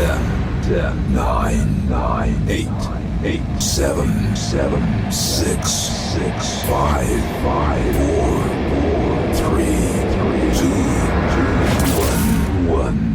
10, 9, 8, 7, 6, 5, 4, 3, 2, 1.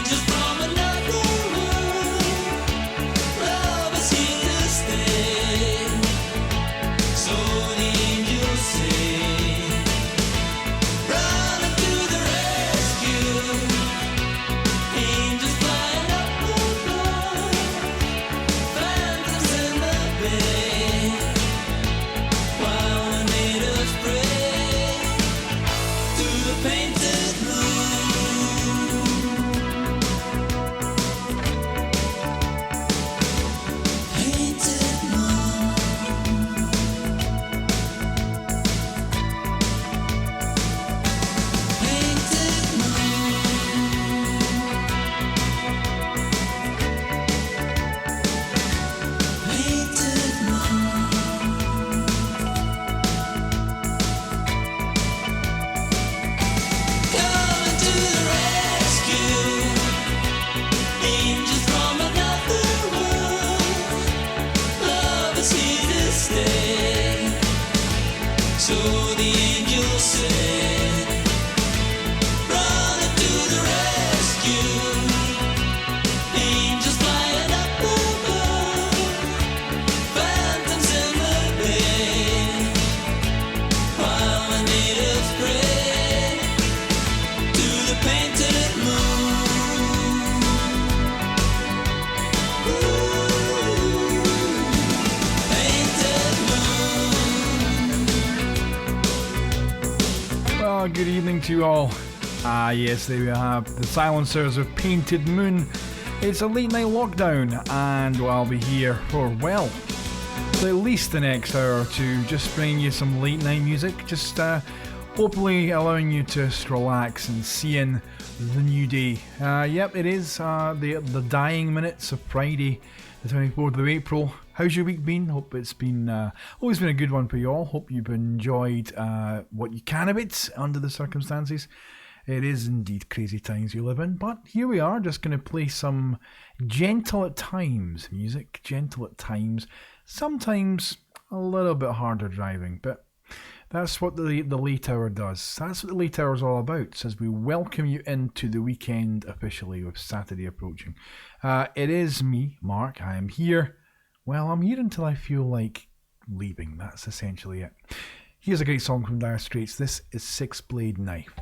Just Angels flying up above, phantoms in the rain, while the natives pray to the painted moon. Ooh, painted moon. Well, good evening to you all. Yes, there we have the Silencers of Painted Moon. It's a late night lockdown, and I'll be here for, well, at least the next hour or two, just bringing you some late night music, just hopefully allowing you to just relax and see in the new day. Yep, it is the dying minutes of Friday, the 24th of April. How's your week been? Hope it's been always been a good one for you all. Hope you've enjoyed what you can of it under the circumstances. It is indeed crazy times you live in, but here we are, just going to play some gentle at times music, gentle at times, sometimes a little bit harder driving, but that's what the late hour does. That's what the late hour is all about, as we welcome you into the weekend officially with Saturday approaching. It is me, Mark. I am here. Well, I'm here until I feel like leaving. That's essentially it. Here's a great song from Dire Straits. This is Six Blade Knife.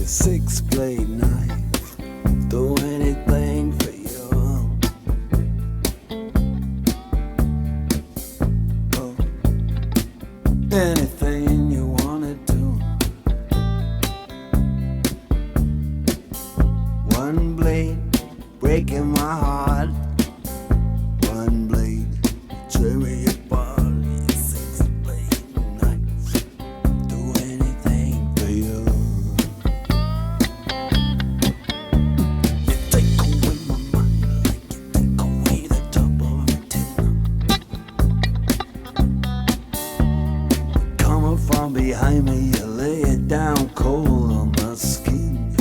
Six blade knife, do anything for you. Oh, anything you wanna do. One blade breaking my heart. One blade tear me apart. Six blade knife, do anything for you. Behind me, you lay it down cold on my skin.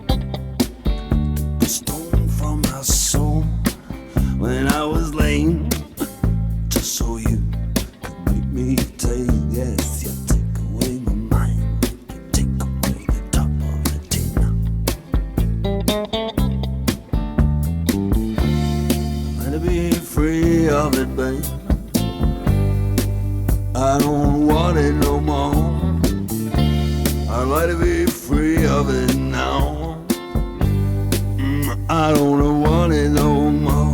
Took the stone from my soul when I was lame, just so you could make me take. Yes, you take away my mind, you take away the top of the tin. Let it be free of it, babe. I don't want it no more. I'd like to be free of it now. I don't want it no more.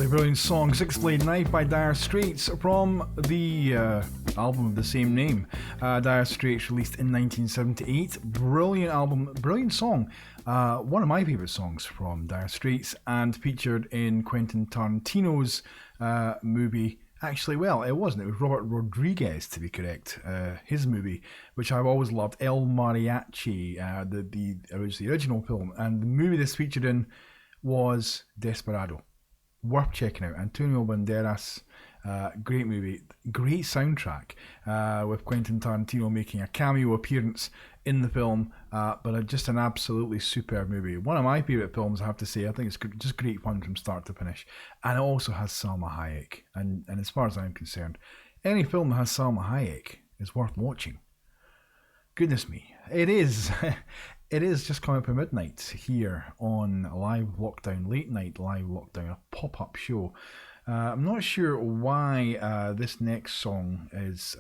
Absolutely brilliant song, Six Blade Knife by Dire Straits from the album of the same name. Dire Straits released in 1978. Brilliant album, brilliant song. One of my favourite songs from Dire Straits, and featured in Quentin Tarantino's movie. Actually, well, it wasn't. It was Robert Rodriguez, to be correct. His movie, which I've always loved, El Mariachi. It was the original film, and the movie this featured in was Desperado. Worth checking out. Antonio Banderas, great movie, great soundtrack, with Quentin Tarantino making a cameo appearance in the film, but just an absolutely superb movie. One of my favourite films, I have to say. I think it's just great fun from start to finish, and it also has Salma Hayek, and as far as I'm concerned, any film that has Salma Hayek is worth watching. Goodness me, it is. It is just coming up at midnight here on Live Lockdown, late night Live Lockdown, a pop-up show. I'm not sure why this next song is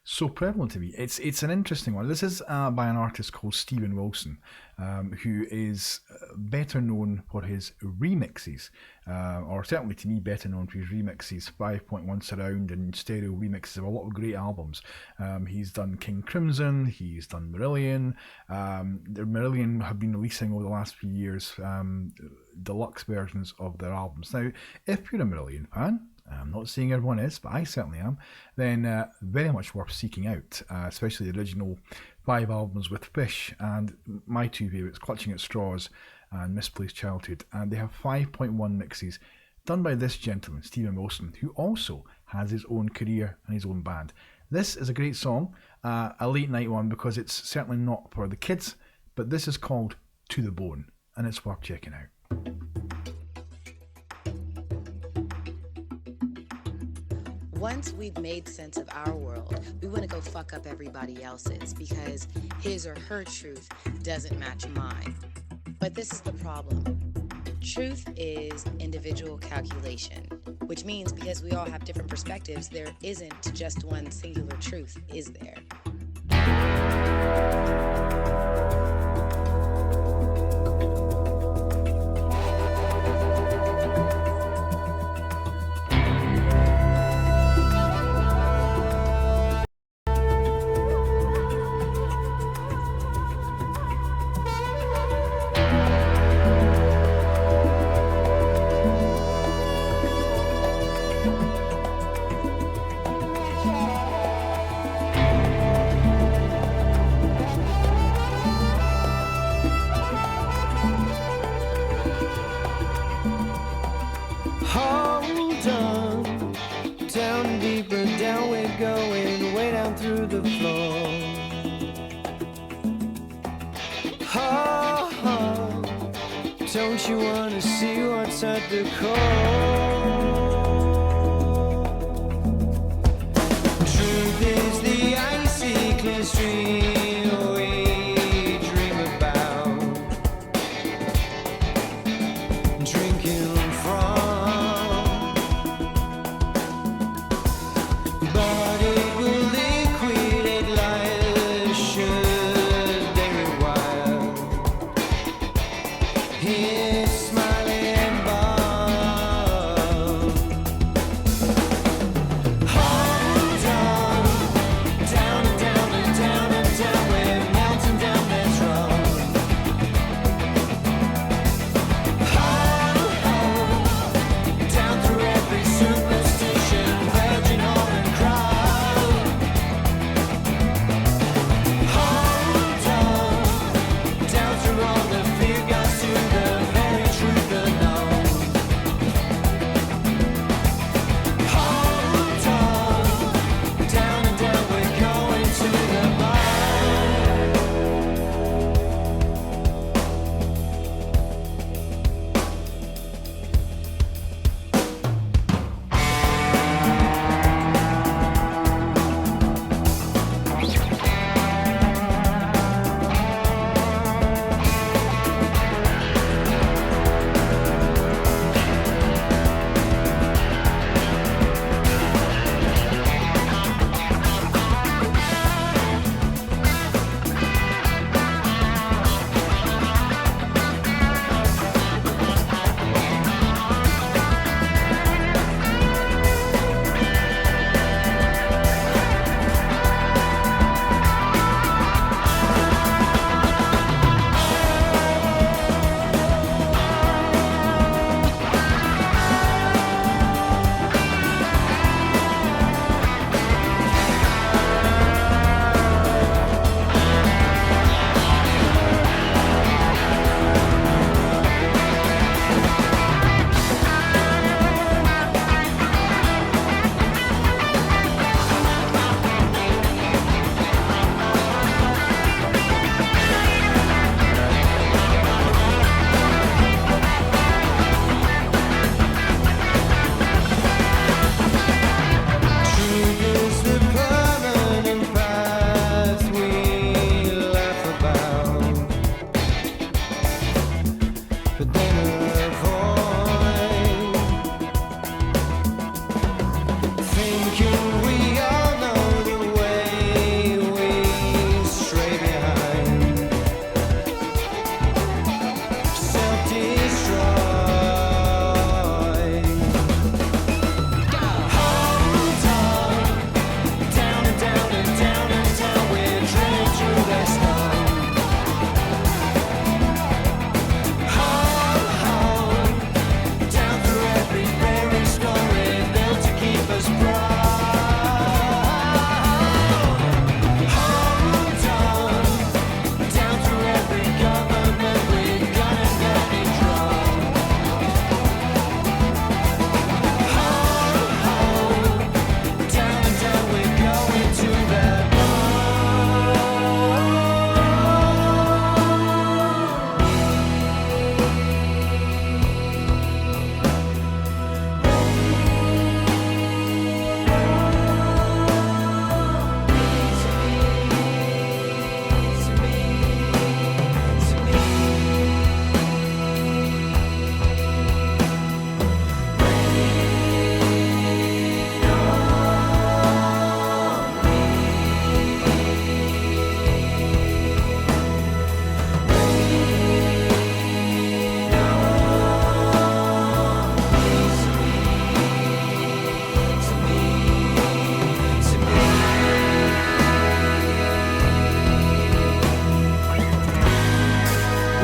so prevalent to me. It's an interesting one. This is by an artist called Steven Wilson, who is better known for his remixes, or certainly to me better known for his remixes, 5.1 surround and stereo remixes of a lot of great albums. He's done King Crimson, he's done Marillion. The Marillion have been releasing over the last few years deluxe versions of their albums. Now, if you're a Marillion fan, I'm not saying everyone is, but I certainly am, then very much worth seeking out, especially the original 5 albums with Fish, and my 2 favourites, Clutching at Straws and Misplaced Childhood. And they have 5.1 mixes done by this gentleman, Steven Wilson, who also has his own career and his own band. This is a great song, a late night one, because it's certainly not for the kids, but this is called To the Bone, and it's worth checking out. Once we've made sense of our world, we want to go fuck up everybody else's because his or her truth doesn't match mine. But this is the problem. Truth is individual calculation, which means because we all have different perspectives, there isn't just one singular truth, is there? Hold on, down deeper, down we're going, way down through the floor. Oh, don't you wanna see what's at the core? Truth is the icy clear stream we dream about, drinking from. But it will liquidate life should they rewire. His smiling bomb. Hold on, down and down and down and down, we're melting down this road. Down through every superstition, virgin hall and crowd. Hold on, down through all the fear gods to the veil.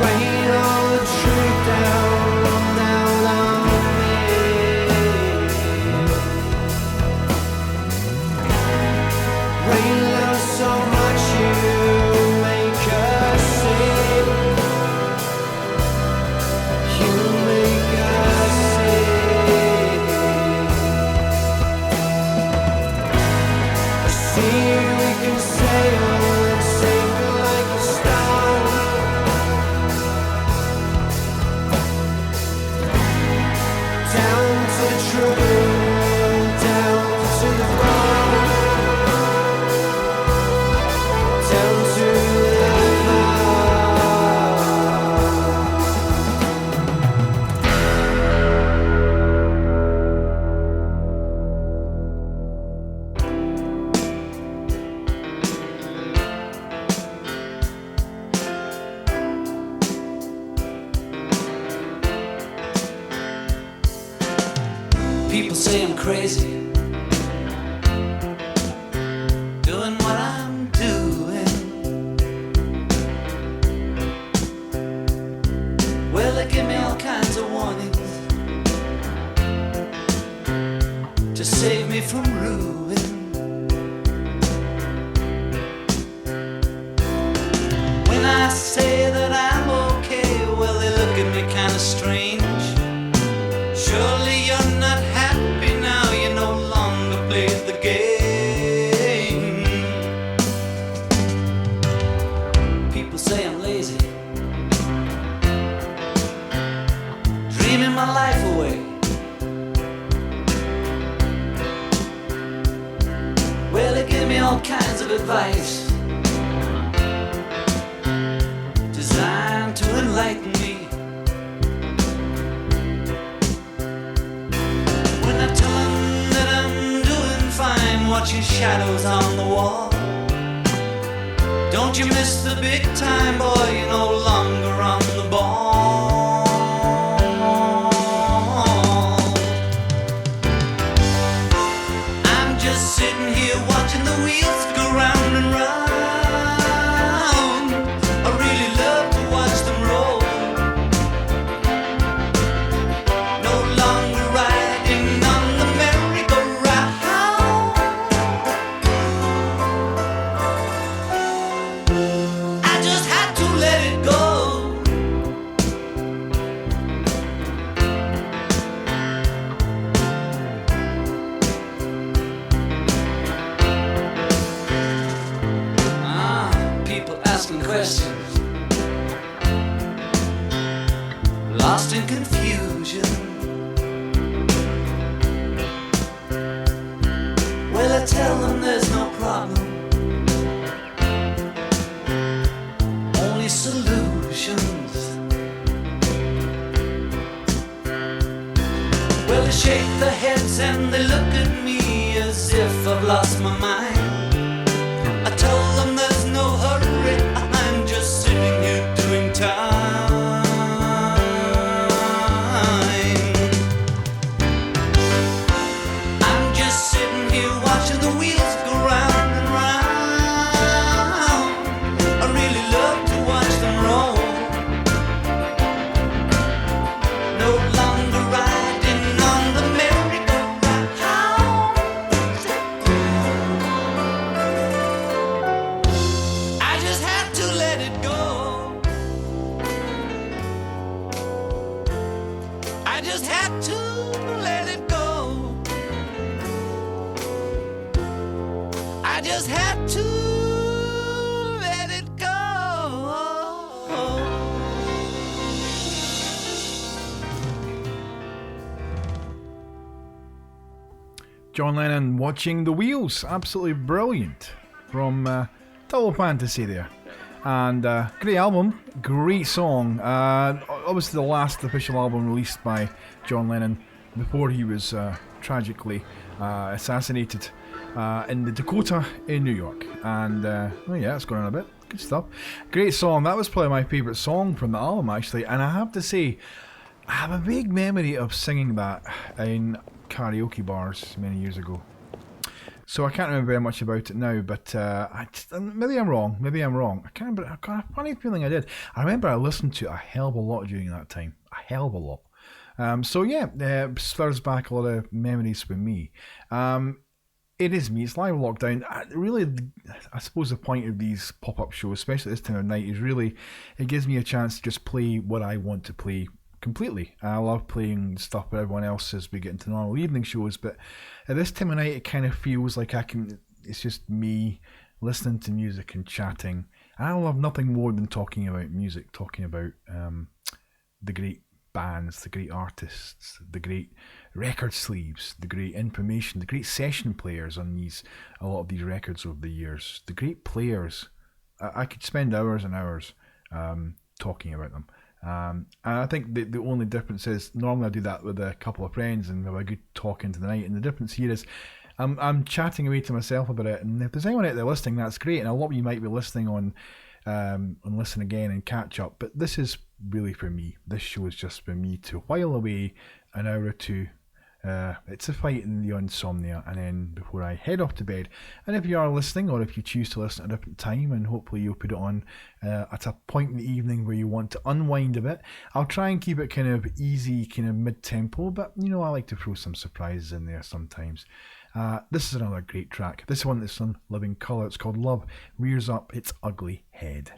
Rain all the truth down on me. Rain love so much you make us see. You make us see. I see we can sail and sink like a star. Down to the truth, down to the fire, down to the fire. People say I'm crazy, doing what I'm doing. Well, they give me all kinds of warnings to save me from ruin. When I say that I'm okay, well, they look at me kind of strange. Surely you're not happy now, you no longer play the game. People say I'm lazy, dreaming my life away. Well, they give me all kinds of advice designed to enlighten me. When I tell them that I'm doing fine, watching shadows on the wall. Don't you miss the big time, boy, you're no longer on the ball. I'm just sitting here watching the wheels go round and round. I really love to watch them roll. No longer riding on the merry-go-round. I just had to let it go. People asking questions, lost in confusion. Well, I tell them there's no problem, only solutions. Well, they shake their heads and they look at me as if I've lost my mind. I tell them there's no hurry, I'm just sitting here doing time. I'm just sitting here watching the wheels go round and round. I really love to watch them roll. No longer riding on the merry-go-round. I just had to let it go. I just had to let it go. I just had to let it go. John Lennon, Watching the Wheels, absolutely brilliant from Double Fantasy there. And great album, great song. Obviously the last official album released by John Lennon before he was tragically assassinated in the Dakota in New York. And oh yeah, it's going on a bit. Good stuff. Great song. That was probably my favourite song from the album actually. And I have to say, I have a vague memory of singing that in karaoke bars many years ago. So I can't remember very much about it now, but maybe I'm wrong. I can't remember. I've got a funny feeling I did. I remember I listened to it a hell of a lot during that time. A hell of a lot. Stirs back a lot of memories for me. It is me. It's live lockdown. I suppose the point of these pop-up shows, especially this time of night, is really it gives me a chance to just play what I want to play completely. I love playing stuff with everyone else as we get into normal evening shows, but at this time of night, it kind of feels like it's just me listening to music and chatting. And I love nothing more than talking about music, talking about the great bands, the great artists, the great record sleeves, the great information, the great session players on a lot of these records over the years, the great players. I could spend hours and hours talking about them. And I think the only difference is normally I do that with a couple of friends and have a good talk into the night, and the difference here is I'm chatting away to myself about it, and if there's anyone out there listening, that's great, and a lot of you might be listening on listen again and catch up, but this is really for me. This show is just for me to while away an hour or two. It's a fight in the insomnia, and then before I head off to bed. And if you are listening, or if you choose to listen at a different time, and hopefully you'll put it on at a point in the evening where you want to unwind a bit, I'll try and keep it kind of easy, kind of mid-tempo, but I like to throw some surprises in there sometimes. This is another great track. This one that's on Living Colour. It's called Love Rears Up Its Ugly Head.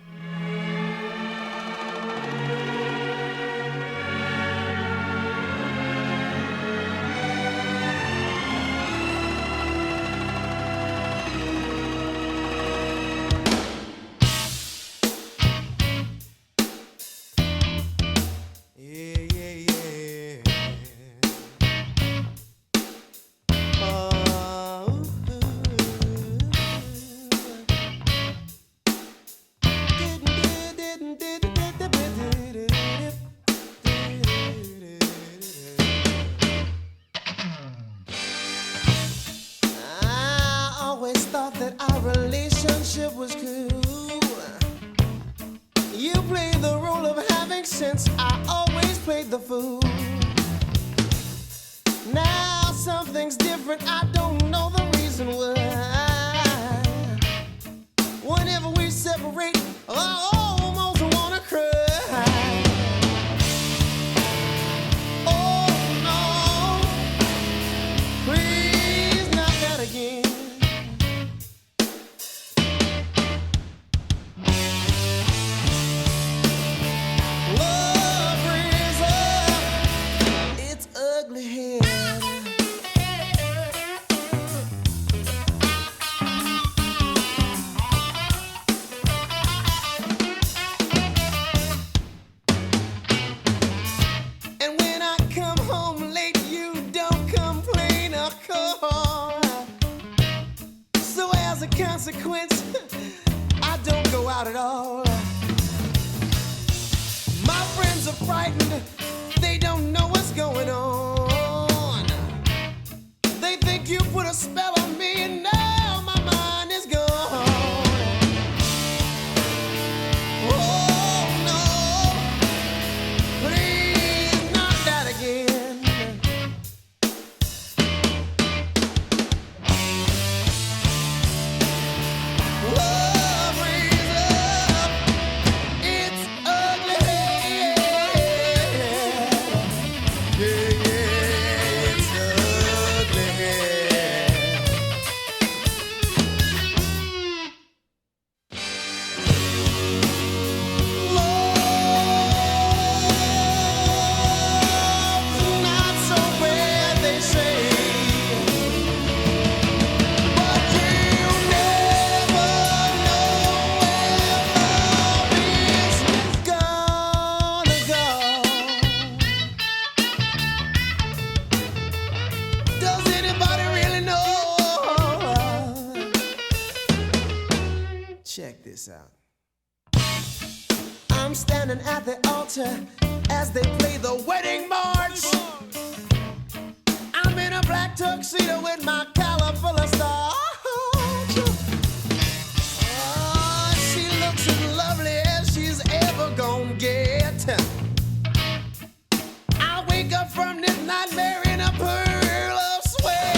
From this nightmare in a pearl of sweat.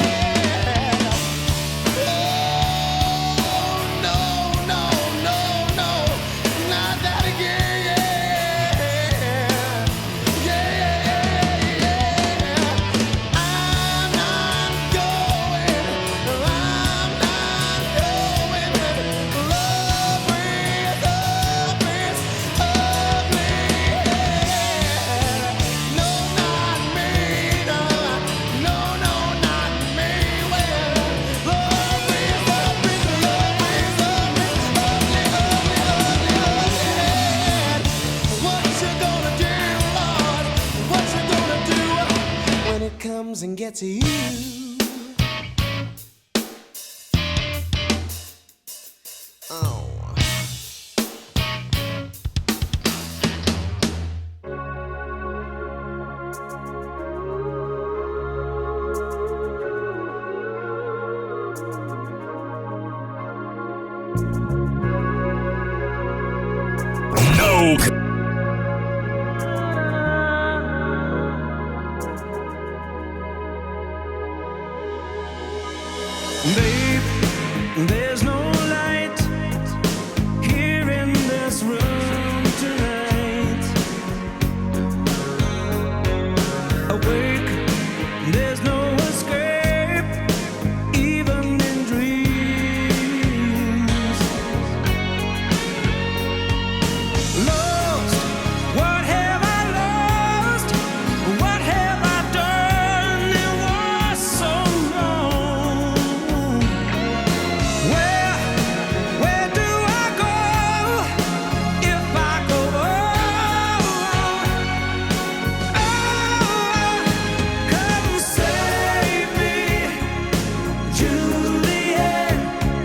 comes and gets you. Oh. No. Babe, there's no light here in this room tonight. Awake, there's no escape, even in dreams. Lost, what have I lost? What have I done? It was so wrong. Where do I go if I go come save me, Juliet.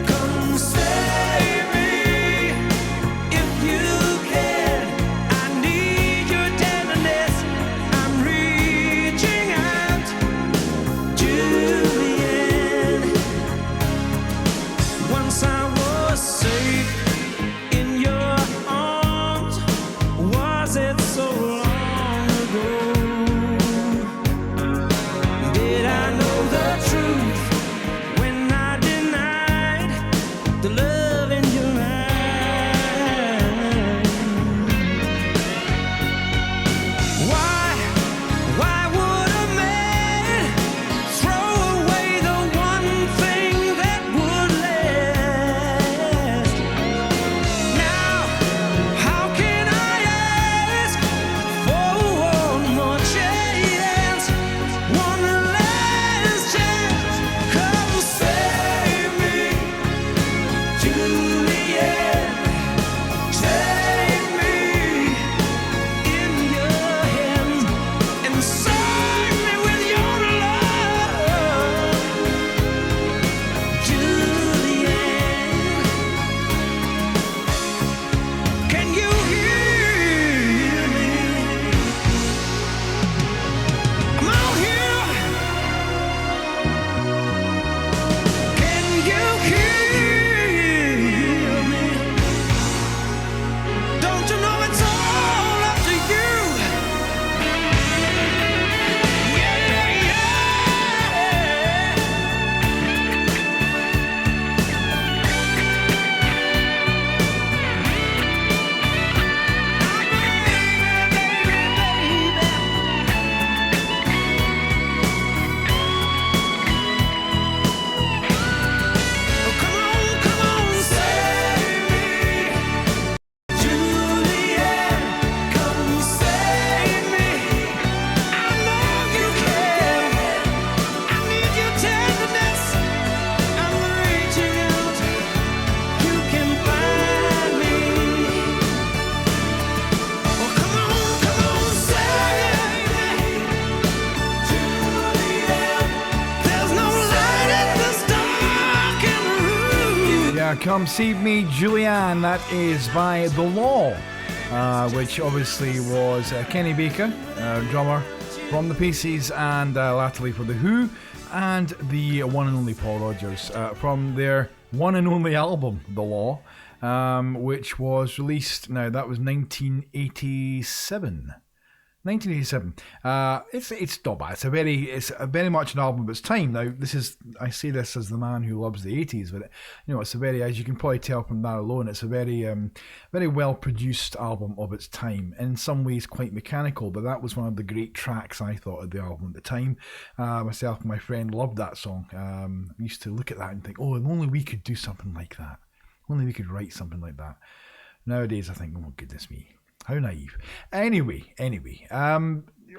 Come save me if you can. I need your tenderness. I'm reaching out, Juliet. Once I was safe in your arms. Was it so long ago? Did I know the truth when I denied the love in your eyes? Why would a man throw away the one thing that would last? Now, how can I ask for one more chance? One last chance. Come save me, Juliet. Take me in your hands and save me with your love, Juliet. Can you hear me? I'm out here. Can you hear me? Don't you know it's all up to you? Yeah, yeah. Come on, save me, Juliet. Come save me. I know you can. I need your tenderness. I'm reaching out. You can find me. Oh, come on, save me, Juliet. There's no light in this darkened room. Yeah, Come Save Me, Julianne. That is by The Law, which obviously was Kenny Baker, drummer from the Pixies, and latterly for The Who, and the one and only Paul Rodgers from their one and only album, The Law, which was released, now that was 1987. 1987. It's not bad. It's a very much an album of its time. Now, I say this as the man who loves the 80s, but it's a very, as you can probably tell from that alone, it's a very very well produced album of its time. In some ways, quite mechanical, but that was one of the great tracks I thought of the album at the time. Myself and my friend loved that song. We used to look at that and think, oh, if only we could do something like that. Only we could write something like that. Nowadays, I think, oh goodness me. How naive. Anyway,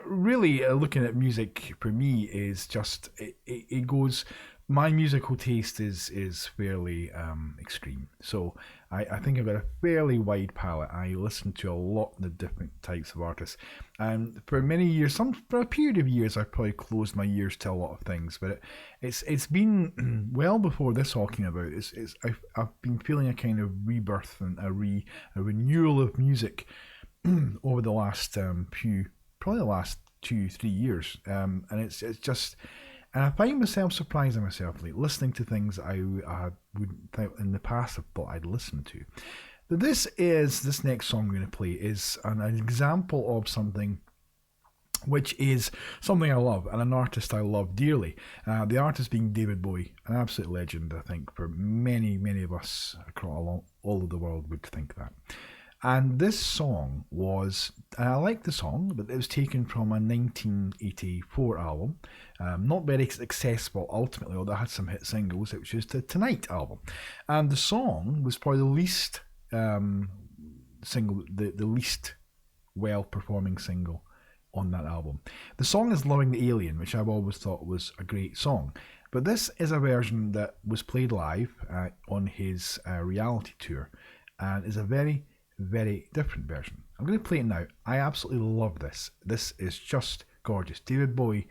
really looking at music for me is just, it goes, my musical taste is fairly extreme. So I think I've got a fairly wide palette. I listen to a lot of different types of artists, and for many years, for a period of years, I've probably closed my ears to a lot of things. But it's been well before this all came about. I've been feeling a kind of rebirth and a renewal of music over the last probably the last 2-3 years, and it's just. And I find myself surprising myself, like listening to things I wouldn't think in the past have thought I'd listen to. But this next song I'm going to play is an example of something which is something I love and an artist I love dearly. The artist being David Bowie, an absolute legend, I think, for many, many of us across all over the world would think that. And this song was, and I like the song, but it was taken from a 1984 album. Not very successful ultimately, although it had some hit singles, which is the Tonight album. And the song was probably the least single, the least well-performing single on that album. The song is Loving the Alien, which I've always thought was a great song. But this is a version that was played live on his reality tour, and is a very, very different version. I'm going to play it now. I absolutely love this. This is just gorgeous. David Bowie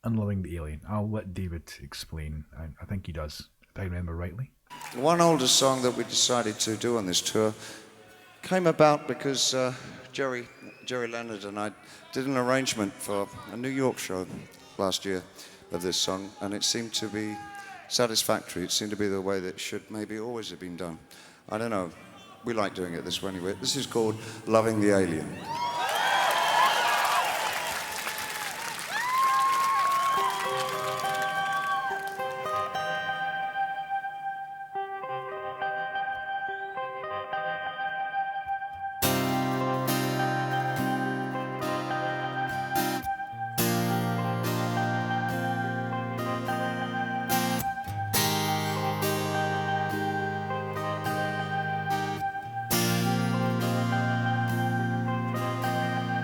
and Loving the Alien. I'll let David explain. I think he does, if I remember rightly. One older song that we decided to do on this tour came about because Jerry Leonard and I did an arrangement for a New York show last year of this song, and it seemed to be satisfactory. It seemed to be the way that it should maybe always have been done. I don't know. We like doing it this way anyway. This is called Loving the Alien.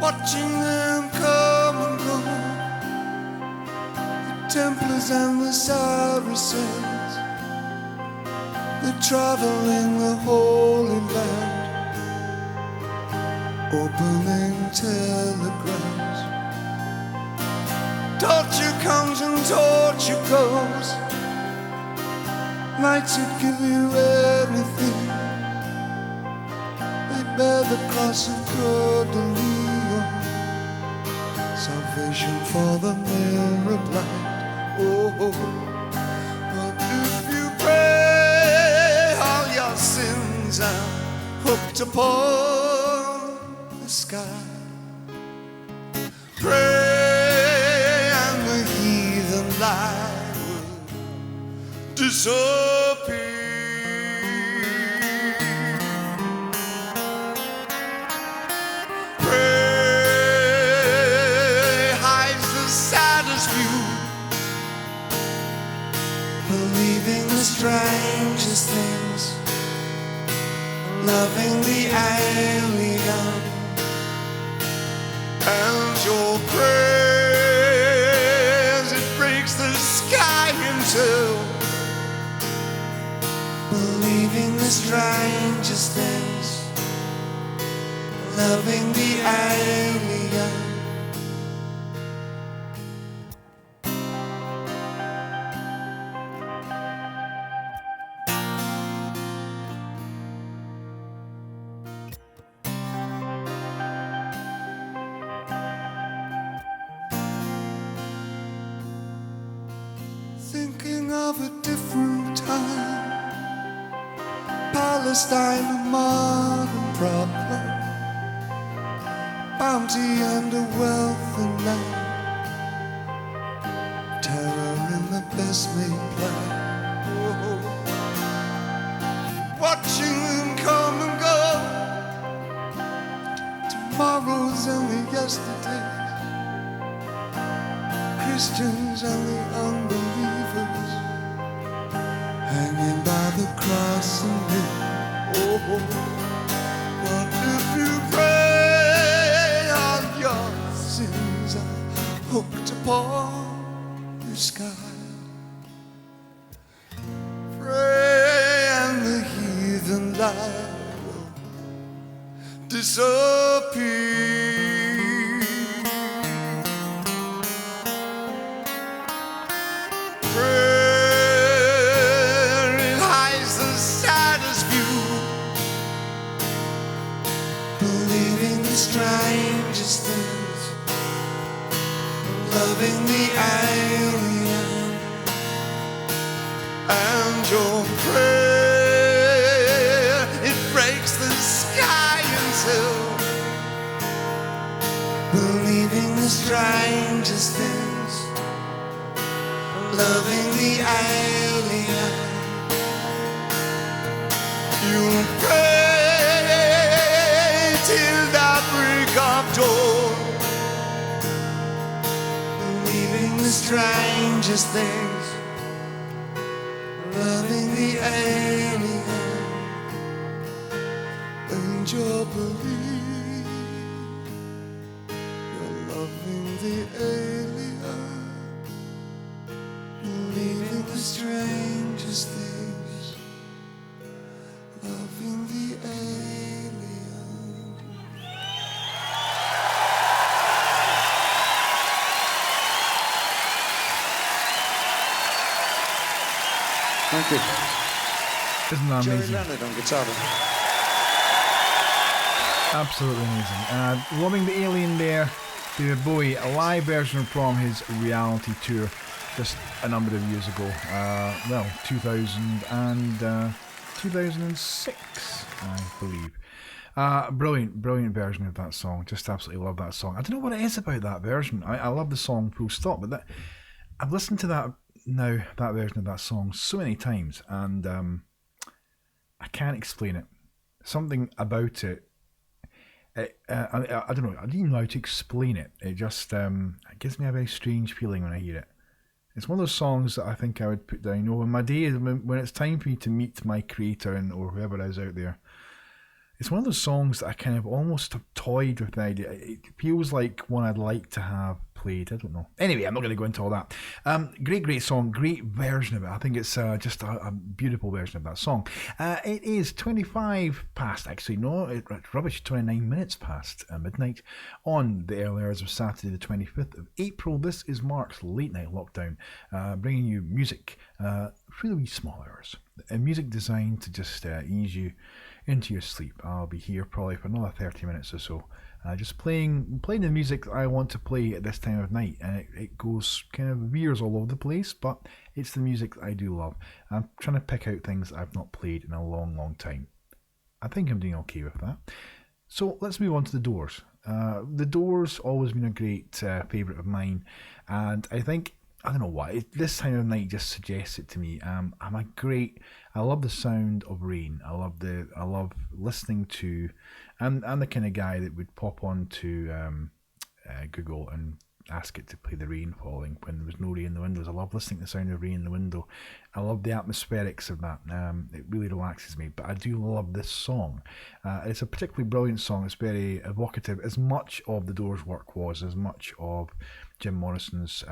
Watching them come and go, the Templars and the Saracens, they travel in the Holy Land, opening telegrams. Torture comes and torture goes, knights would give you anything. They bear the cross of Coeur de Lion, salvation for the mirror blind. Oh, but if you pray, all your sins are hooked upon the sky. Pray and the heathen lie will disappear. Believing the strangest things, loving the alien, and your prayers, it breaks the sky in two. Believing the strangest things, loving the alien. Thinking of a different time, Palestine a modern problem, bounty and a wealthy land, terror in the best made plan. Oh. Watching them come and go, tomorrow's only yesterday. Christians and the unbelievers hanging by the cross and live. Oh, but if you pray, all your sins are hooked upon the sky. Pray and the heathen lie strangest things. Loving the alien and your prayer, it breaks the sky in two. Believing the strangest things. Loving the alien. You pray till the break of dawn. Believing the strangest things. Loving the alien. And your belief. You're loving the alien. Believing the strangest things. Loving the alien. Thank you. Isn't that Jerry amazing? Leonard on guitar. Absolutely amazing. Loving the Alien there, David Bowie, a live version from his reality tour just a number of years ago. 2006, I believe. Brilliant version of that song. Just absolutely love that song. I don't know what it is about that version. I love the song full stop, but I've listened to that version of that song so many times, and I can't explain it. Something about it. I don't know. I don't even know how to explain it. It just it gives me a very strange feeling when I hear it. It's one of those songs that I think I would put down. You know, when my day, when it's time for me to meet my creator or whoever is out there, it's one of those songs that I kind of almost have toyed with the idea. It feels like one I'd like to have played. I don't know. Anyway, I'm not going to go into all that. Great song, great version of it. I think it's just a beautiful version of that song. It is 25 past, actually, no, it's rubbish, 29 minutes past midnight on the early hours of Saturday the 25th of April. This is Mark's Late Night Lockdown, bringing you music for the wee small hours. Music designed to just ease you into your sleep. I'll be here probably for another 30 minutes or so, just playing the music that I want to play at this time of night, and it goes kind of veers all over the place, but it's the music that I do love. I'm trying to pick out things I've not played in a long time. I think I'm doing okay with that. So let's move on to the Doors. The Doors always been a great favourite of mine, and I think, I don't know why, this time of night just suggests it to me. I love the sound of rain. I love listening to, I'm the kind of guy that would pop on to Google and ask it to play the rain falling when there was no rain in the windows. I love listening to the sound of rain in the window. I love the atmospherics of that. It really relaxes me, but I do love this song. It's a particularly brilliant song. It's very evocative. As much of the Doors' work was, as much of Jim Morrison's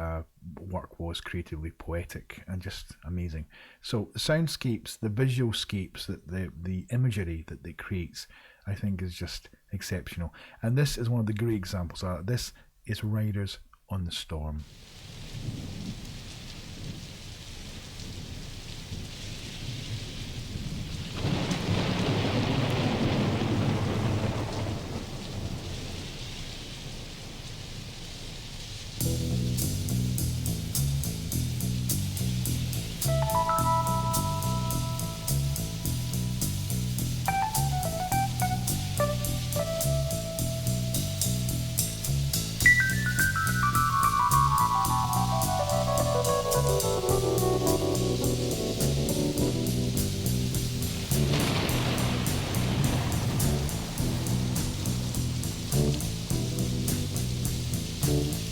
work was creatively poetic and just amazing. So the soundscapes, the visualscapes, the imagery that it creates, I think is just exceptional. And this is one of the great examples of that. This is Riders on the Storm.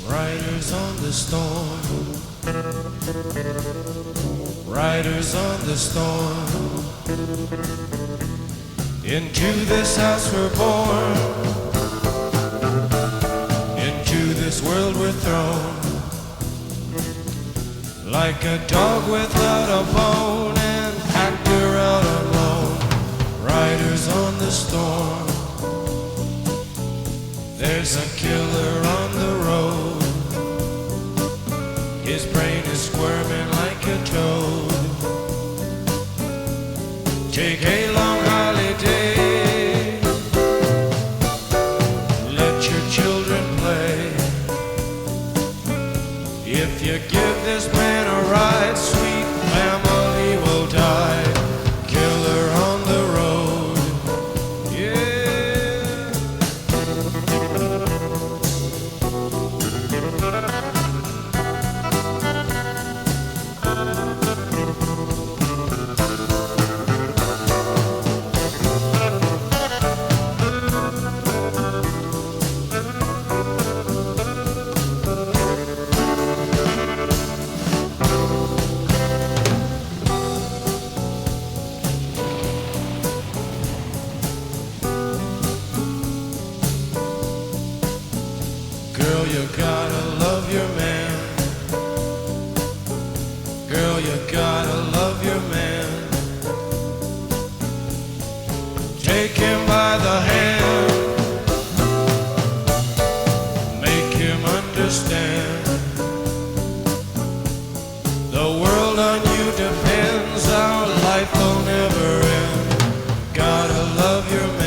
Riders on the storm, riders on the storm. Into this house we're born, into this world we're thrown. Like a dog without a bone, an actor out alone. Riders on the storm. There's a killer on the road. His brain is squirming like a toad. Take a long holiday. Let your children you gotta love your man. Girl, you gotta love your man. Take him by the hand, make him understand. The world on you depends, our life will never end. Gotta love your man.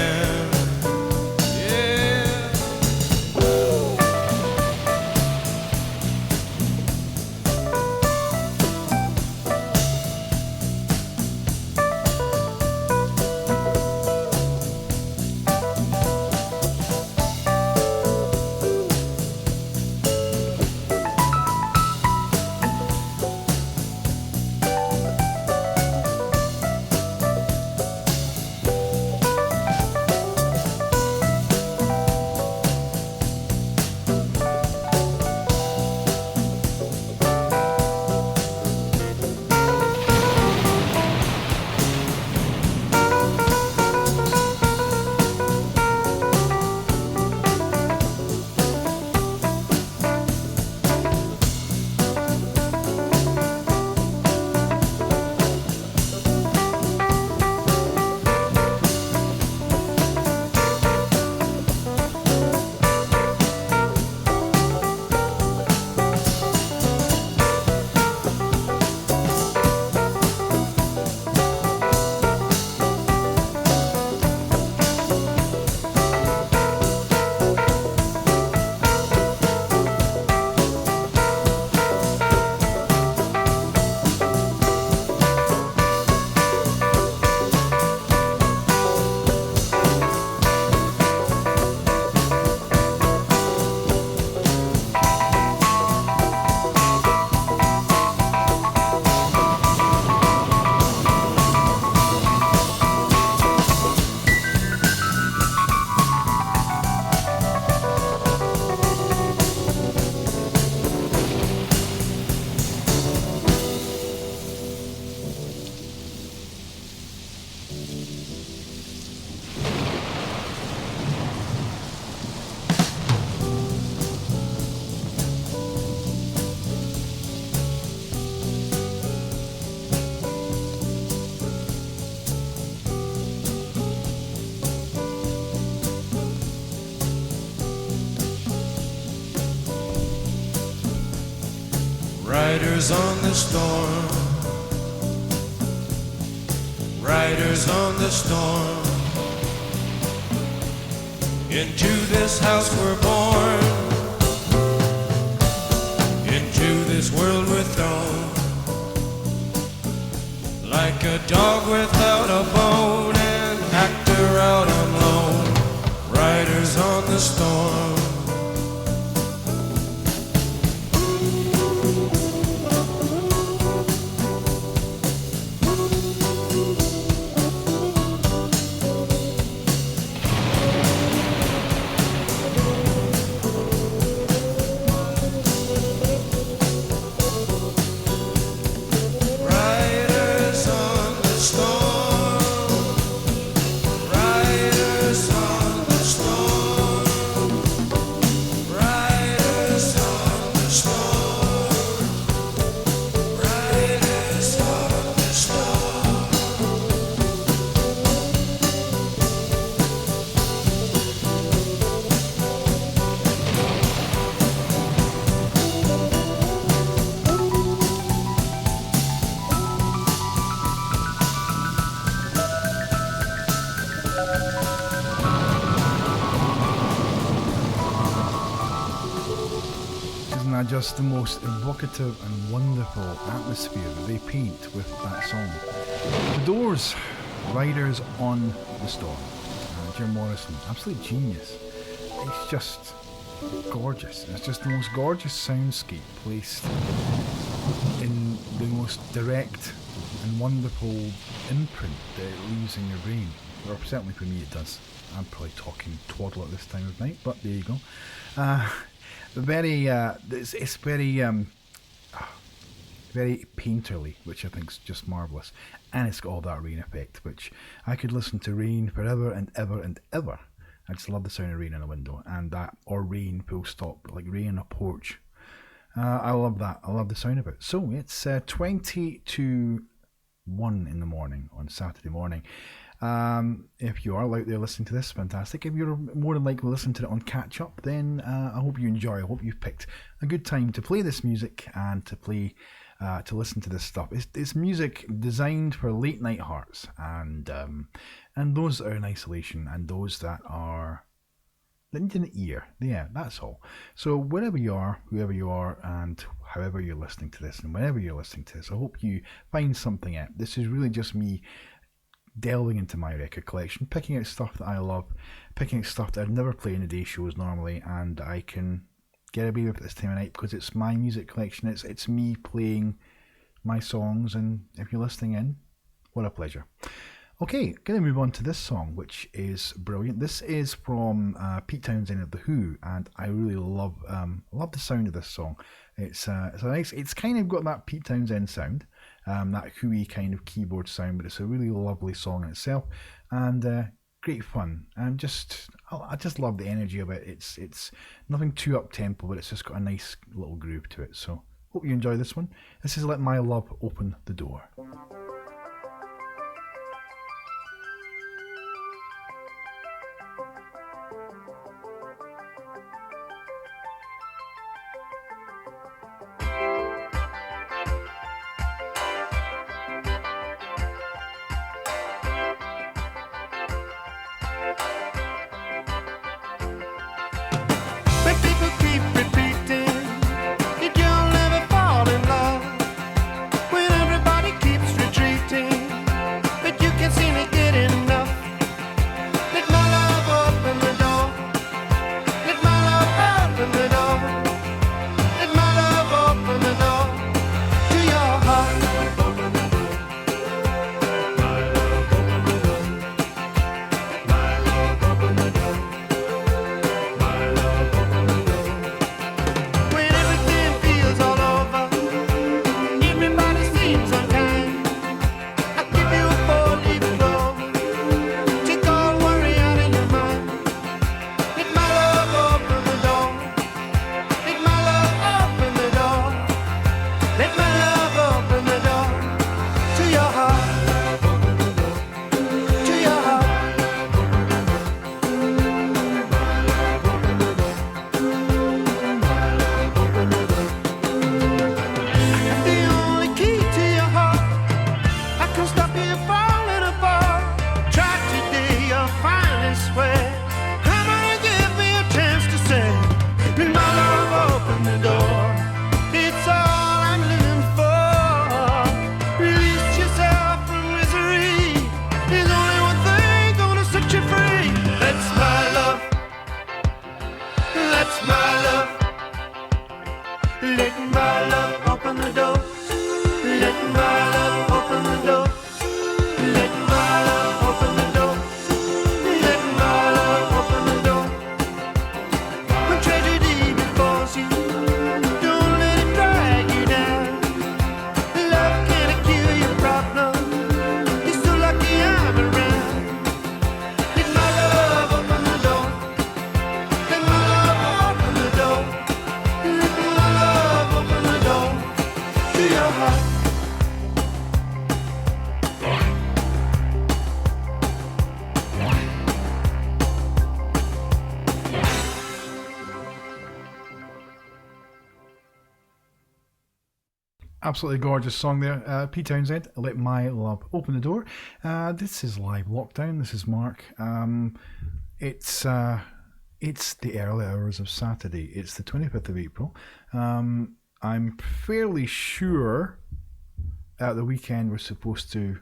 Riders on the storm, riders on the storm. Into this house we're born, into this world we're thrown. Like a dog without a bone, an actor out on loan. Riders on the storm. Just the most evocative and wonderful atmosphere that they paint with that song. The Doors, Riders on the Storm. Jim Morrison, absolute genius. It's just gorgeous. It's just the most gorgeous soundscape placed in the most direct and wonderful imprint that it leaves in your brain. Or certainly for me it does. I'm probably talking twaddle at this time of night, but there you go. It's very painterly, which I think is just marvellous, and it's got all that rain effect, which I could listen to rain forever and ever and ever, I just love the sound of rain in the window, and that, or rain full stop, like rain on a porch. I love that. I love the sound of it. So it's 20 to 1 in the morning on Saturday morning. If you are out there listening to this, fantastic. If you're more than likely listening to it on catch up, then I hope you enjoy. I hope you've picked a good time to play this music and to play to listen to this stuff. It's music designed for late night hearts and those that are in isolation and those that are need an ear. Yeah, that's all. So wherever you are, whoever you are, and however you're listening to this, and whenever you're listening to this, I hope you find something out. This is really just me delving into my record collection, picking out stuff that I love, picking out stuff that I'd never play in the day shows normally, and I can get away with it this time of night because it's my music collection. It's me playing my songs, and if you're listening in, what a pleasure. Okay, going to move on to this song, which is brilliant. This is from Pete Townsend of The Who, and I really love the sound of this song. It's a nice. It's kind of got that Pete Townsend sound, that Who-y kind of keyboard sound, but it's a really lovely song in itself, and great fun. And I just love the energy of it. It's nothing too up tempo, but it's just got a nice little groove to it. So hope you enjoy this one. This is Let My Love Open the Door. Absolutely gorgeous song there. Pete Townsend, Let My Love Open the Door. This is Live Lockdown. This is Mark. It's the early hours of Saturday. It's the 25th of April. I'm fairly sure at the weekend we're supposed to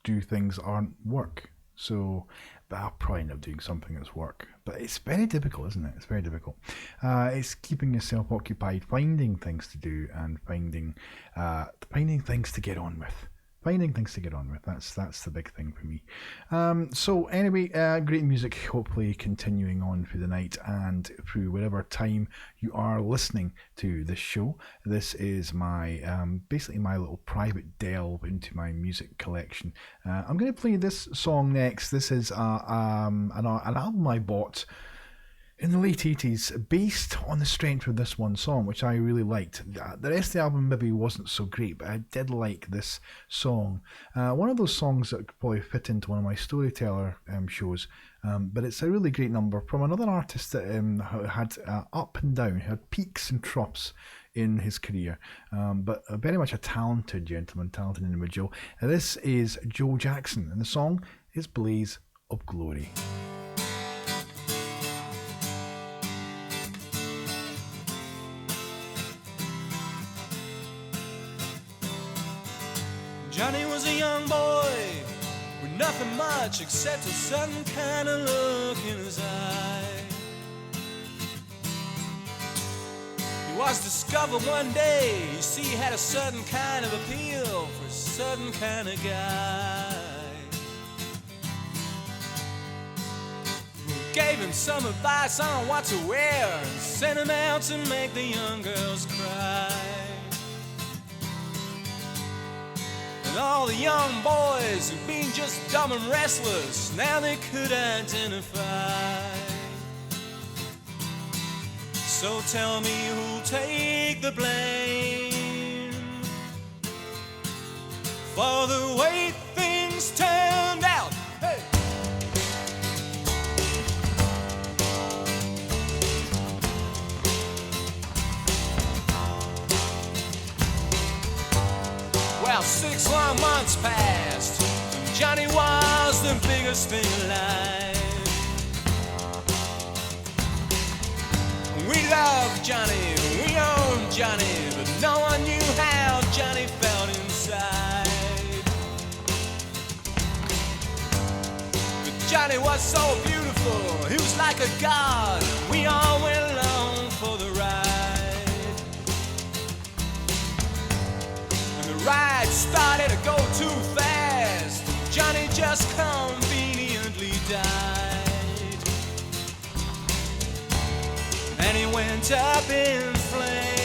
do things that aren't work. So, but I'll probably end up doing something that's work. But it's very difficult, isn't it? It's very difficult. It's keeping yourself occupied, finding things to do, and finding things to get on with. finding things to get on with. That's the big thing for me. So anyway, great music, hopefully continuing on through the night and through whatever time you are listening to this show. This is my basically my little private delve into my music collection. I'm going to play this song next. This is an album I bought in the late 80s, based on the strength of this one song, which I really liked. The rest of the album maybe wasn't so great, but I did like this song. One of those songs that could probably fit into one of my storyteller shows, but it's a really great number from another artist that had up and down, had peaks and troughs in his career, but very much a talented gentleman, talented individual. This is Joe Jackson, and the song is Blaze of Glory. Johnny was a young boy with nothing much except a certain kind of look in his eye. He was discovered one day, you see, he had a certain kind of appeal for a certain kind of guy. Who gave him some advice on what to wear and sent him out to make the young girls cry. And all the young boys who'd been just dumb and restless, now they could identify. So tell me who'll take the blame for the way things turned out. Hey! Well, 6 long months passed, and Johnny was the biggest thing alive. We loved Johnny, we owned Johnny, but no one knew how Johnny felt inside. But Johnny was so beautiful, he was like a god, we all went along for the ride. And the ride started to go too fast, Johnny just conveniently died. And he went up in flames.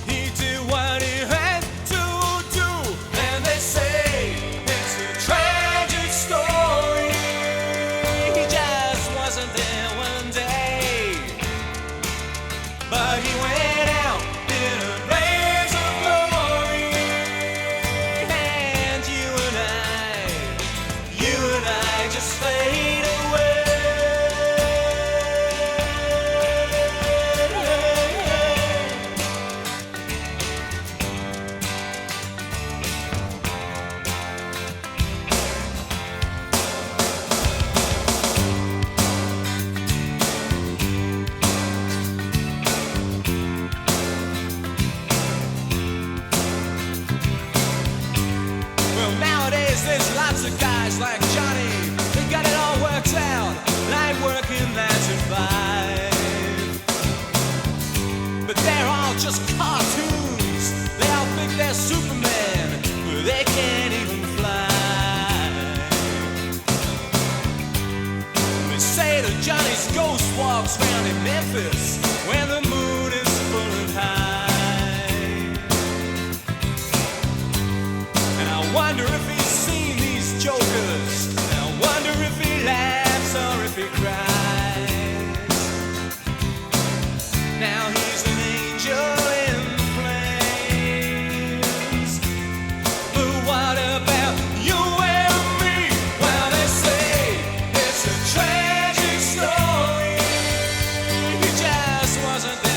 He did what he had to do, and they say it's a tragic story. He just wasn't there one day, but he went out in a blaze of glory. And you and I just fade away. There's lots of guys like Johnny, they got it all worked out, like working 9 to 5. But they're all just cartoons, they all think they're Superman, but they can't even fly. They say that Johnny's ghost walks round in Memphis when the moon is full and high. And I wonder if he's seen these jokers. I wonder if he laughs or if he cries. Now he's an angel in flames. But what about you and me? Well, they say it's a tragic story. He just wasn't there.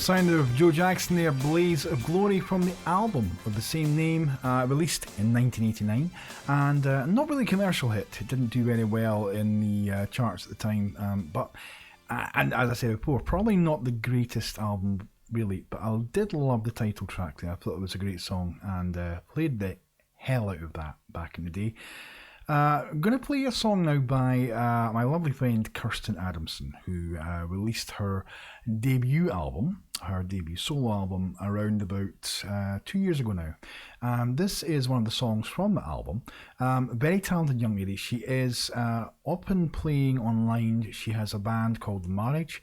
sound of Joe Jackson there, Blaze of Glory, from the album of the same name, released in 1989, and not really a commercial hit. It didn't do very well in the charts at the time, but and as I said before, probably not the greatest album really, but I did love the title track there. I thought it was a great song, and played the hell out of that back in the day. I'm going to play a song now by my lovely friend Kirsten Adamson, who released her debut album, her debut solo album, around about 2 years ago now. And this is one of the songs from the album. Very talented young lady. She is up and playing online. She has a band called Marriage.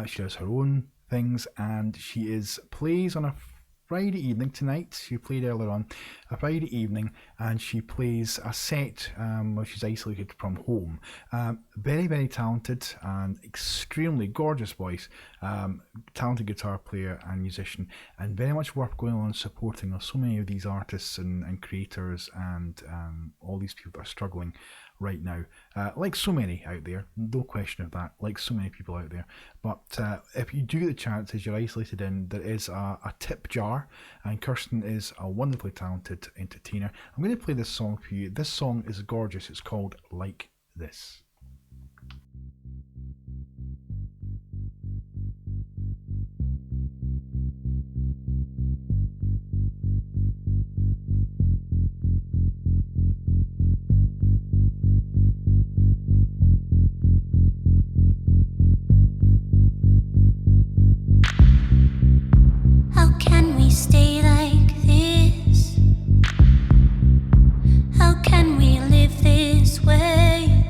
She does her own things, and she plays on a Friday evening tonight. She played earlier on a Friday evening, and she plays a set where she's isolated from home. Very, very talented and extremely gorgeous voice. Talented guitar player and musician, and very much worth going on supporting. There's so many of these artists and creators and all these people that are struggling right now, like so many out there, no question of that, like so many people out there. But if you do get the chance, as you're isolated in, there is a tip jar, and Kirsten is a wonderfully talented entertainer. I'm going to play this song for you. This song is gorgeous. It's called Like This. How can we stay like this? How can we live this way?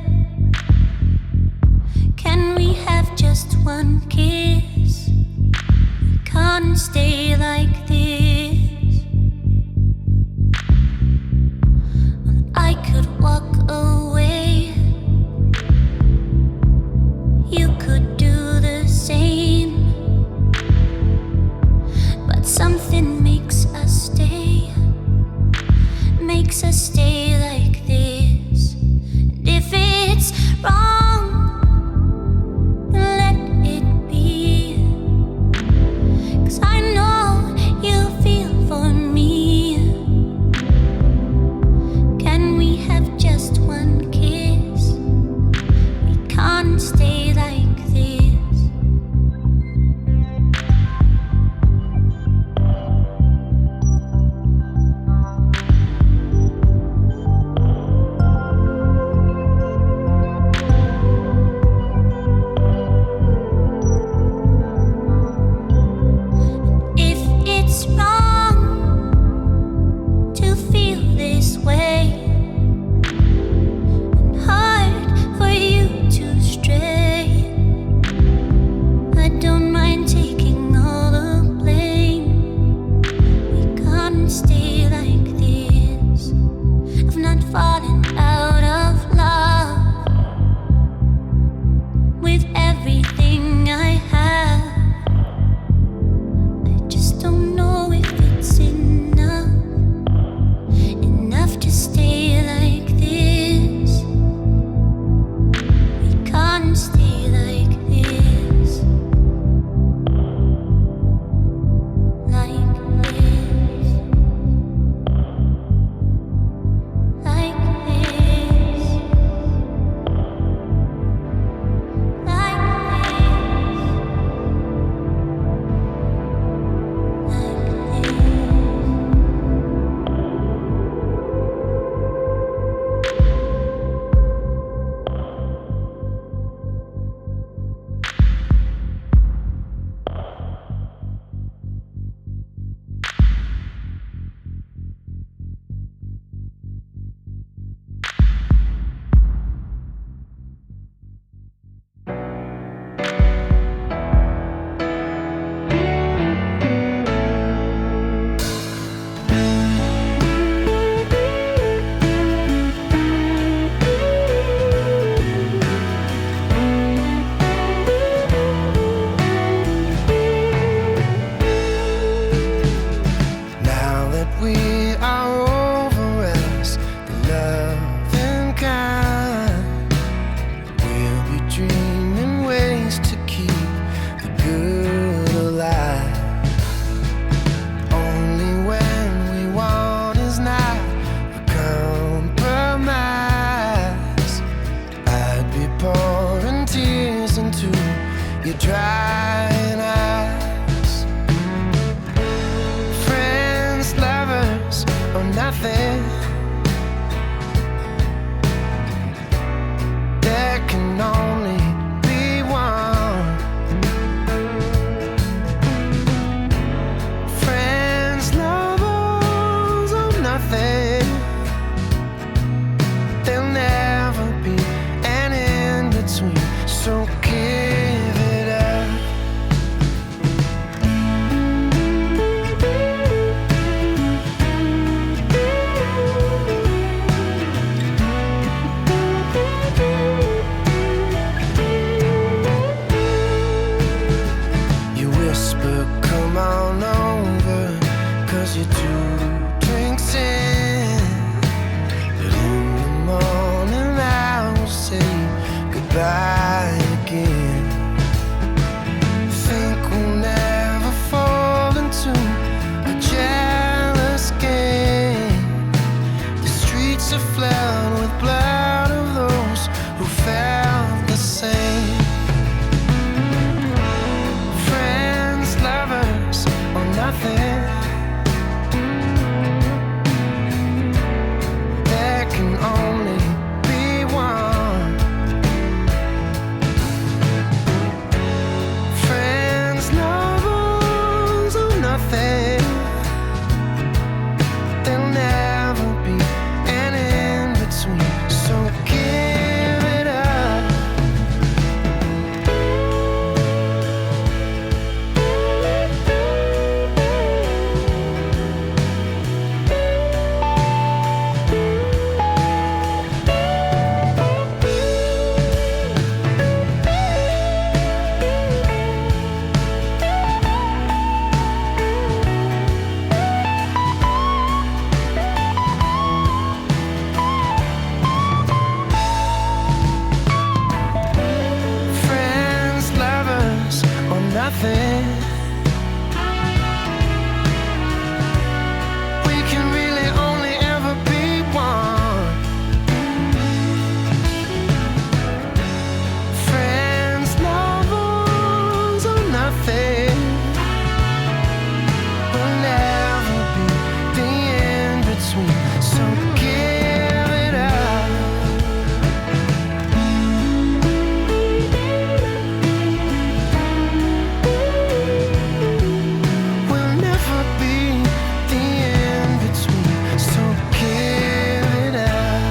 back again. Think we'll never fall into a jealous game. The streets are flooded with blood of those who felt the same. Friends, lovers, or nothing. There can only be one. Friends, lovers, or nothing. There'll never be an in between. So give it up. Friends, lovers, or nothing. We can really only ever be one. Friends, lovers, or nothing. We'll never be the in between. So give it up. We'll never be the in between. So give it up.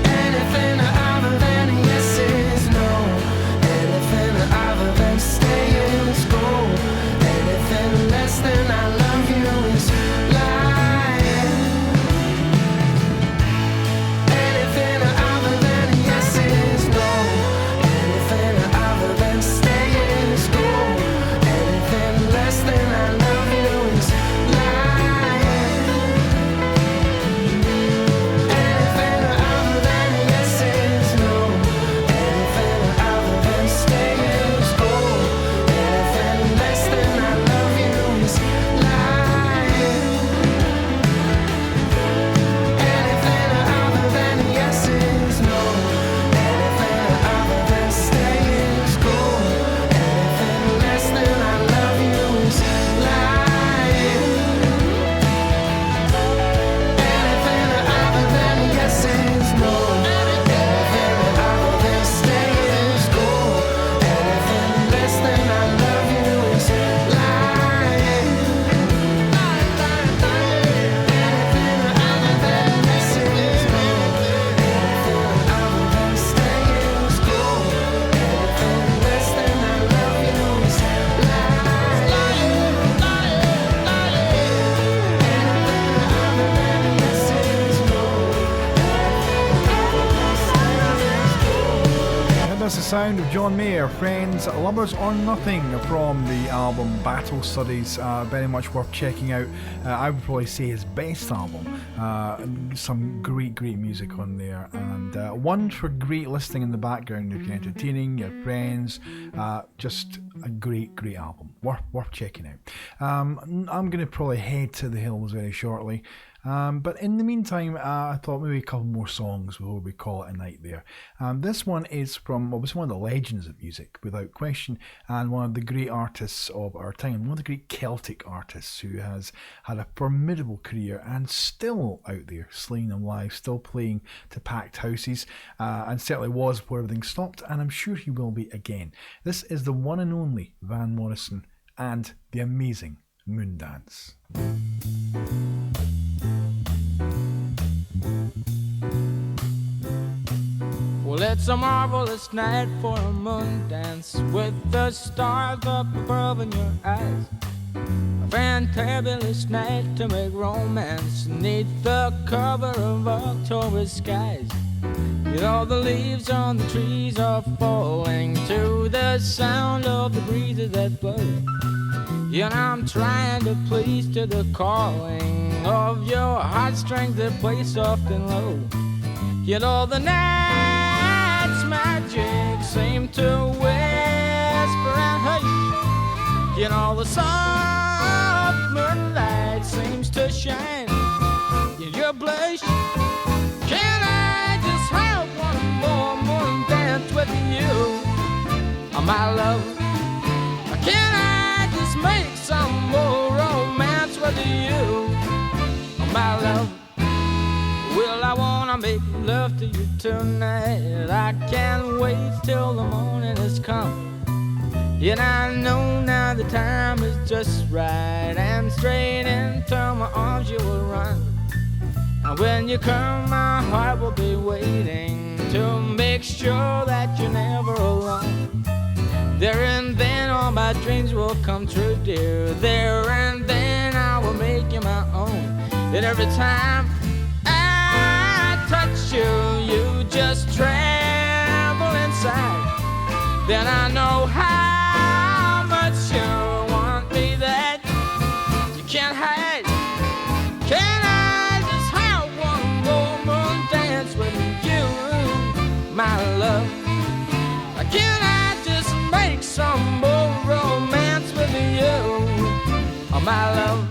Anything other than yes is no. Anything other than stay is go. Anything less than I love you is lying. Anything other than yes is no. Anything other than stay is go. Anything less than I love you is lying. Anything other than yes is no. Anything other than stay is go. Anything less than I love you is lying. Anything other than yes is no. Anything other than stay is go. Anything less than I love you is lying. Anything other than yes is no. Anything other than stay is go. Anything less than I love you is lying. Anything other than yes is no. Anything other than stay is go. Anything less than I love you is And that's the sound of John Mayer, Friends, Lovers or Nothing from the album Battle Studies. Very much worth checking out. I would probably say his best album. Some great music on there, and one for great listening in the background if you're entertaining your friends. Just a great album. Worth checking out. I'm going to probably head to the hills very shortly. But in the meantime, I thought maybe a couple more songs before we call it a night there. This one is from obviously one of the legends of music, without question, and one of the great artists of our time, one of the great Celtic artists who has had a formidable career and still out there, slaying them live, still playing to packed houses, and certainly was before everything stopped, and I'm sure he will be again. This is the one and only Van Morrison and the amazing Moondance. Well, it's a marvelous night for a moon dance with the stars up above in your eyes. My friend, fantabulous night to make romance neath the cover of October skies. You know the leaves on the trees are falling to the sound of the breezes that blow. You know I'm trying to please to the calling of your heartstrings that play soft and low. You know the night's magic seem to whisper and hush. You know the soft moonlight seems to shine in your blush. Can I just have one more moon dance with you, oh, my love? Can I just make some more romance with you, oh, my love? Well, I wanna make love to you tonight. I can't wait till the morning has come. And I know now the time is just right, and straight into my arms you will run. And when you come, my heart will be waiting to make sure that you're never alone. There and then all my dreams will come true, dear. There and then I will make you my own. And every time I touch you, you just tremble inside. Then I know how much you want me that you can't hide. Can I just have one more moon dance with you, my love? Can I just make some more romance with you, oh, my love?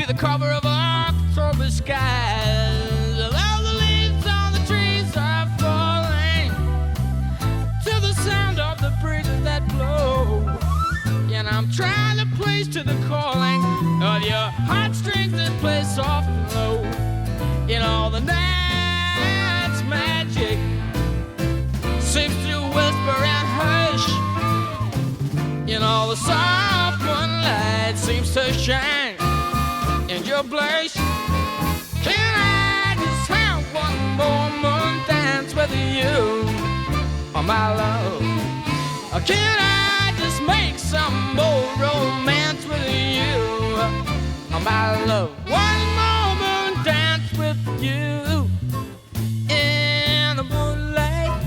The cover of October skies. All the leaves on the trees are falling to the sound of the breezes that blow. And I'm trying to place to the calling of your heartstrings that play soft and low. In all the night's magic seems to whisper and hush. In all the soft moonlight seems to shine in your blush. Can I just have one more moon dance with you, oh, my love? Or can I just make some more romance with you, oh, my love? One more moon dance with you in the moonlight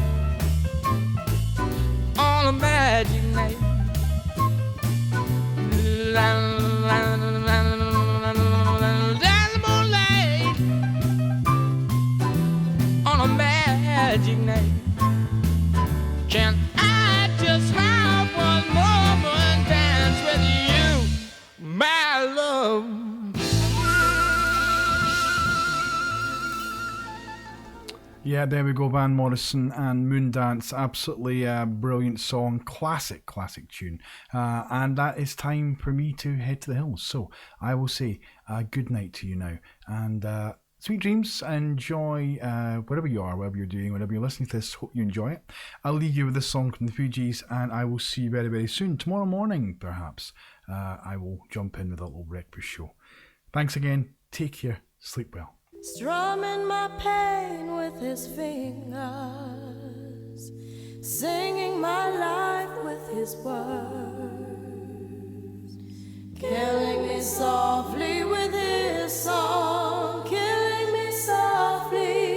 on a magic night. Magic night. Can I just have one moment dance with you, my love? Yeah, there we go, Van Morrison and Moondance. Absolutely brilliant song, classic tune. And that is time for me to head to the hills. So I will say good night to you now. And sweet dreams. Enjoy wherever you are, whatever you're doing, whatever you're listening to this. Hope you enjoy it. I'll leave you with this song from the Fugees, and I will see you very, very soon. Tomorrow morning, perhaps, I will jump in with a little breakfast show. Thanks again. Take care. Sleep well. Strumming my pain with his fingers, singing my life with his words, killing me softly with his song, killing me softly.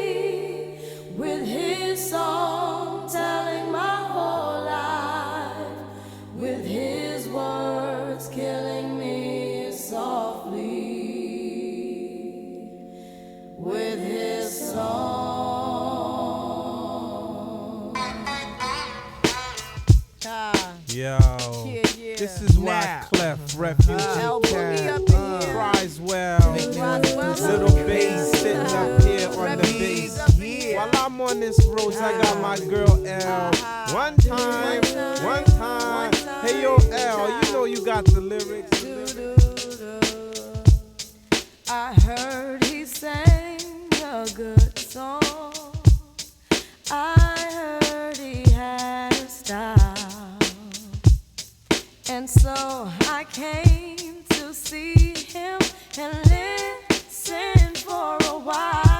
Yo, Yeah, yeah. this is why Now. Clef Refugee El Boogie Cat up in here. cries well. Little bass sitting up here on the bass. While I'm on this road, I got my girl L. One time. Hey yo, L, you know you got the lyrics. I heard he sang a good song. I heard he had a style. And so I came to see him and listen for a while.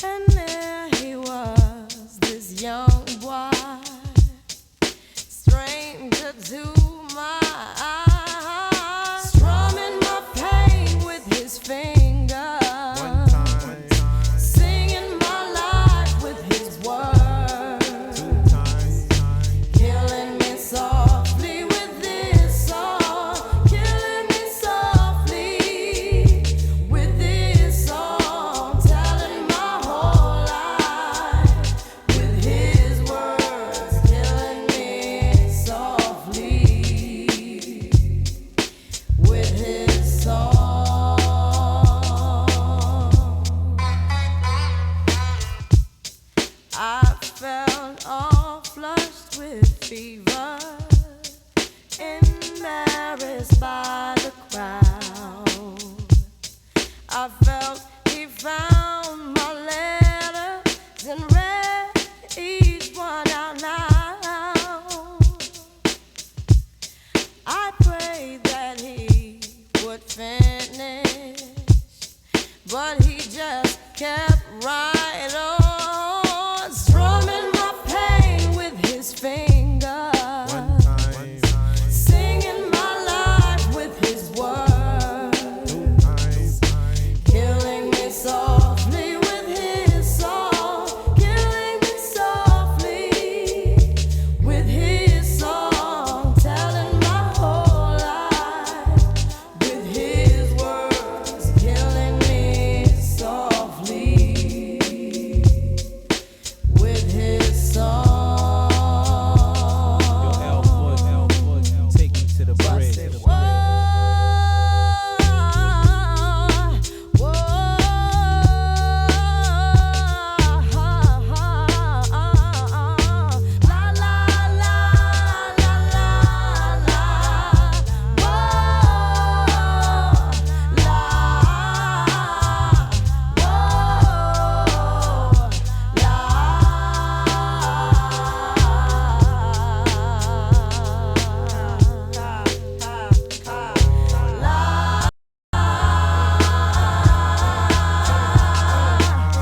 And there he was, this young boy, stranger to my eyes, strumming my pain with his fingers, singing my life with his words, killing me softly with this song, killing me softly with this song, telling my whole life with his words, killing me softly with his song. I felt all flushed with fever, embarrassed by the crowd. I felt he found my letters and read each one out loud. I prayed that he would finish, but he just kept right on, strumming my pain with his fingers, singing my life with his words, killing me softly with his song, killing me softly with his song, telling my whole life with his words, killing me softly with his song. Take me to the bridge.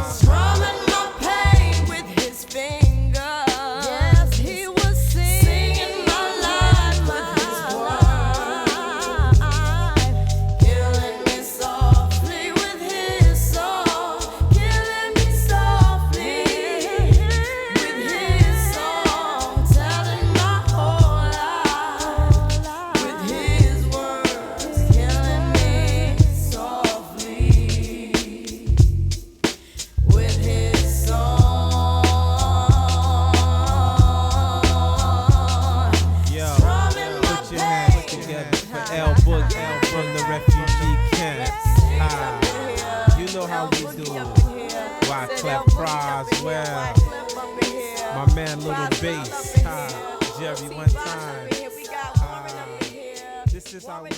Strumming my pain with his fingers. Yes, he was singing my life with his words, killing me softly with his song, killing me softly with his song, telling my whole life with his words, killing me softly with his song. Yo, put your hands together for L Boogie from the refugee camp. You know how we do it. Why Clef cries well. My man Little Bass. Jerry one time. This is how we